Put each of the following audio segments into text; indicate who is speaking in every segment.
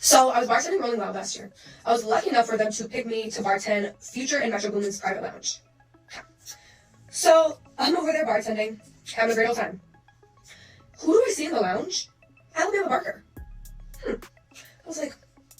Speaker 1: So I was bartending Rolling Loud last year. I was lucky enough for them to pick me to bartend Future and Metro Boomin's private lounge. So I'm over there bartending, having a great old time. Who do I see in the lounge? Alabama Barker. I was like,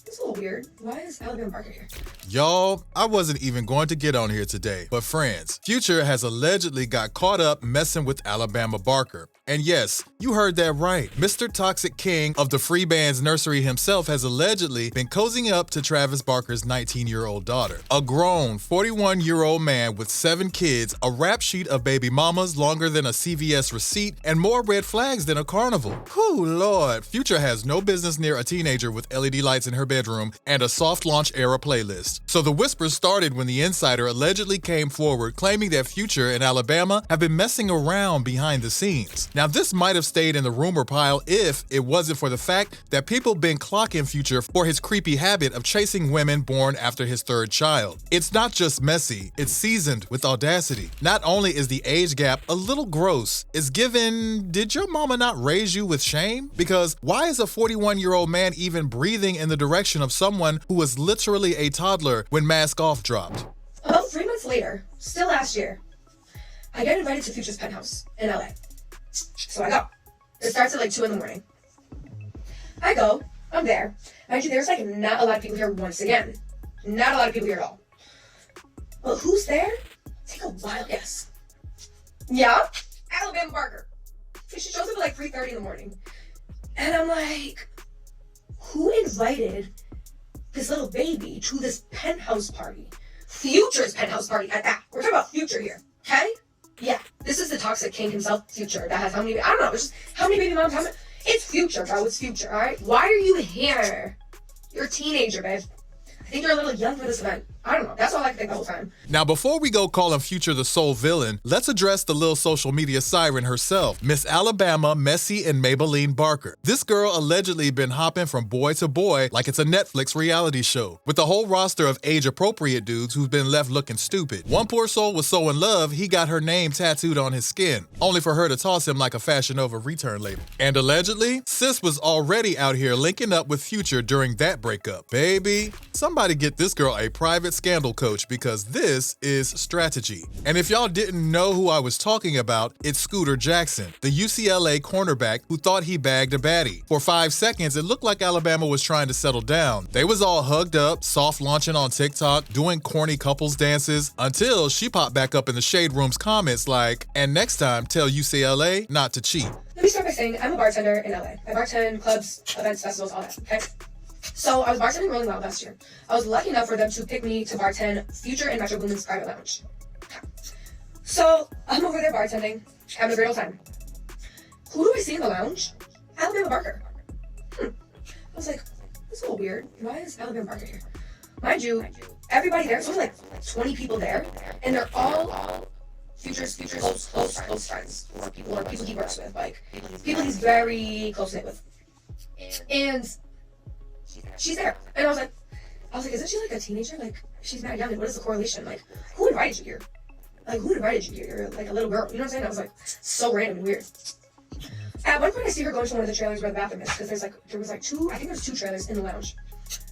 Speaker 1: it's a little weird. Why is Alabama Barker here?
Speaker 2: Y'all, I wasn't even going to get on here today, but friends, Future has allegedly got caught up messing with Alabama Barker. And yes, you heard that right. Mr. Toxic King of the free Bandz Nursery himself has allegedly been cozying up to Travis Barker's 19-year-old daughter. A grown 41-year-old man with 7 kids, a rap sheet of baby mamas longer than a CVS receipt, and more red flags than a carnival. Whew, Lord. Future has no business near a teenager with LED lights in her bedroom and a soft launch era playlist. So the whispers started when the insider allegedly came forward claiming that Future and Alabama have been messing around behind the scenes. Now, this might have stayed in the rumor pile if it wasn't for the fact that people been clocking Future for his creepy habit of chasing women born after his 3rd child. It's not just messy, it's seasoned with audacity. Not only is the age gap a little gross, it's given, did your mama not raise you with shame? Because why is a 41-year-old man even breathing in the direction of someone who was literally a toddler when Mask Off dropped?
Speaker 1: About 3 months later, still last year, I get invited to Future's penthouse in LA. So I go. It starts at like 2 in the morning. I go. I'm there. Mind you, there's like not a lot of people here once again. Not a lot of people here at all. But who's there? Take a wild guess. Yeah? Alabama Barker. She shows up at like 3:30 in the morning. And I'm like, who invited this little baby to this penthouse party? Future's penthouse party at that. We're talking about Future here. Okay? Yeah, this is the Toxic King himself, Future, that has how many, I don't know, it's just how many baby moms, it's Future, bro, it's Future, alright? Why are you here? You're a teenager, babe. I think you're a little young for this event. I don't know, that's all I can think the whole time.
Speaker 2: Now, before we go calling Future the sole villain, let's address the little social media siren herself, Miss Alabama, Messi, and Maybelline Barker. This girl allegedly been hopping from boy to boy like it's a Netflix reality show, with a whole roster of age-appropriate dudes who've been left looking stupid. One poor soul was so in love, he got her name tattooed on his skin, only for her to toss him like a Fashion Nova return label. And allegedly, sis was already out here linking up with Future during that breakup. Baby, somebody get this girl a private scandal coach because this is strategy. And if y'all didn't know who I was talking about, it's Scooter Jackson, the UCLA cornerback who thought he bagged a baddie. For 5 seconds, it looked like Alabama was trying to settle down. They was all hugged up, soft launching on TikTok, doing corny couples dances, until she popped back up in the Shade Room's comments like, and next time, tell UCLA not to cheat.
Speaker 1: Let me start by saying I'm a bartender in LA. I bartend clubs, events, festivals, all that, okay? So I was bartending Rolling Loud last year. I was lucky enough for them to pick me to bartend Future and Metro Boomin's private lounge. So I'm over there bartending, having a great old time. Who do I see in the lounge? Alabama Barker. I was like, this is a little weird. Why is Alabama Barker here? Mind you, everybody there, there's only like 20 people there, and they're all Future's close friends, or people he works with, like people he's very close-knit with. And she's there. And I was like, isn't she like a teenager? Like, she's not young. Like, what is the correlation? Like, who invited you here? Like, who invited you here? You're like a little girl. You know what I'm saying? I was like, so random and weird. At one point, I see her going to one of the trailers where the bathroom is, because there was 2, I think there's 2 trailers in the lounge.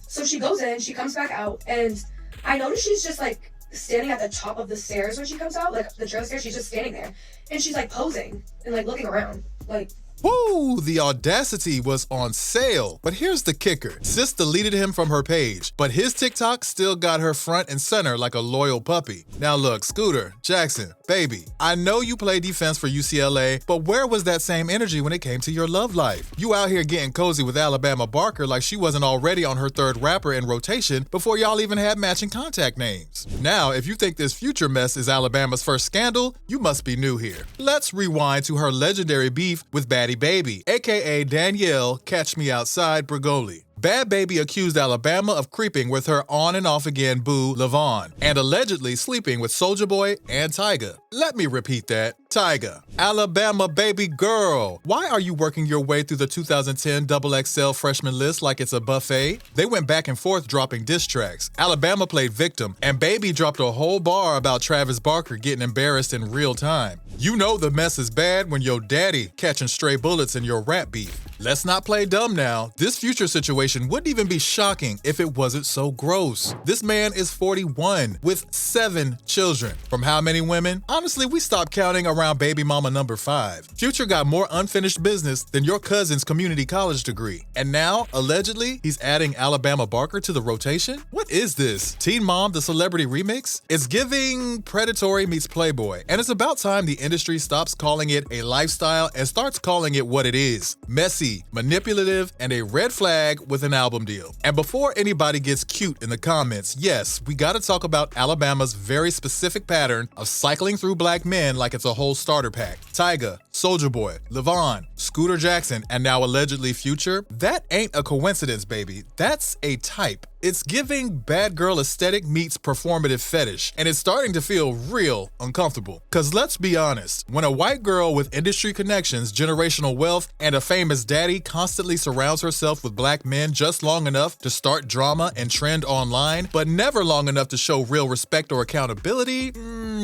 Speaker 1: So she goes in, she comes back out, and I notice she's just like standing at the top of the stairs when she comes out, like the trailer stairs, she's just standing there. And she's like posing and like looking around. Like,
Speaker 2: woo, the audacity was on sale. But here's the kicker. Sis deleted him from her page, but his TikTok still got her front and center like a loyal puppy. Now look, Scooter, Jackson, baby, I know you play defense for UCLA, but where was that same energy when it came to your love life? You out here getting cozy with Alabama Barker like she wasn't already on her 3rd rapper in rotation before y'all even had matching contact names. Now, if you think this Future mess is Alabama's first scandal, you must be new here. Let's rewind to her legendary beef with Baddie Baby, aka Danielle Catch Me Outside Brigoli. Bad Baby accused Alabama of creeping with her on and off again boo, Levon, and allegedly sleeping with Soulja Boy and Tyga. Let me repeat that. Tyga. Alabama baby girl. Why are you working your way through the 2010 XXL freshman list like it's a buffet? They went back and forth dropping diss tracks. Alabama played victim, and Baby dropped a whole bar about Travis Barker getting embarrassed in real time. You know the mess is bad when your daddy catching stray bullets in your rap beef. Let's not play dumb now. This Future situation wouldn't even be shocking if it wasn't so gross. This man is 41 with 7 children. From how many women? Honestly, we stopped counting around baby mama number 5. Future got more unfinished business than your cousin's community college degree. And now, allegedly, he's adding Alabama Barker to the rotation? What is this? Teen Mom, the celebrity remix? It's giving predatory meets Playboy. And it's about time the industry stops calling it a lifestyle and starts calling it what it is. Messy, manipulative, and a red flag with an album deal. And before anybody gets cute in the comments, yes, we gotta talk about Alabama's very specific pattern of cycling through black men like it's a whole starter pack. Tyga, Soulja Boy, Levon, Scooter Jackson, and now allegedly Future. That ain't a coincidence, baby. That's a type. It's giving bad girl aesthetic meets performative fetish, and it's starting to feel real uncomfortable. Cause let's be honest, when a white girl with industry connections, generational wealth, and a famous daddy constantly surrounds herself with black men just long enough to start drama and trend online, but never long enough to show real respect or accountability,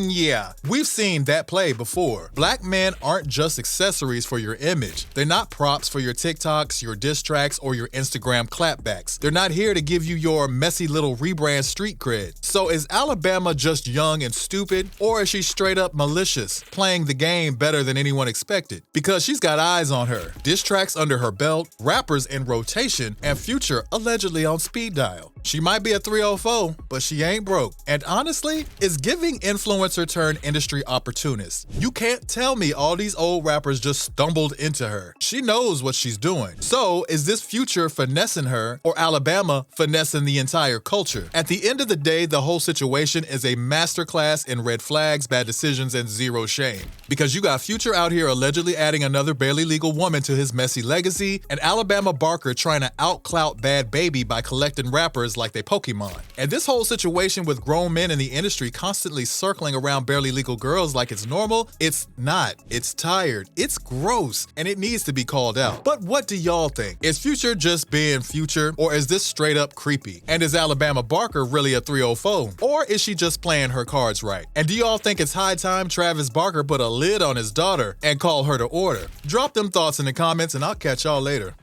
Speaker 2: yeah, we've seen that play before. Black men aren't just accessories for your image. They're not props for your TikToks, your diss tracks, or your Instagram clapbacks. They're not here to give you your messy little rebrand street cred. So is Alabama just young and stupid, or is she straight up malicious, playing the game better than anyone expected? Because she's got eyes on her, diss tracks under her belt, rappers in rotation, and Future allegedly on speed dial. She might be a 304, but she ain't broke. And honestly, it's giving influencer turned industry opportunist. You can't tell me all these old rappers just stumbled into her. She knows what she's doing. So is this Future finessing her, or Alabama finessing the entire culture? At the end of the day, the whole situation is a masterclass in red flags, bad decisions, and zero shame. Because you got Future out here allegedly adding another barely legal woman to his messy legacy, and Alabama Barker trying to out-clout Bad Baby by collecting rappers like they Pokemon. And this whole situation with grown men in the industry constantly circling around barely legal girls like it's normal, it's not. It's tired, it's gross, and it needs to be called out. But what do y'all think? Is Future just being Future, or is this straight up creepy? And is Alabama Barker really a 304? Or is she just playing her cards right? And do y'all think it's high time Travis Barker put a lid on his daughter and call her to order? Drop them thoughts in the comments and I'll catch y'all later.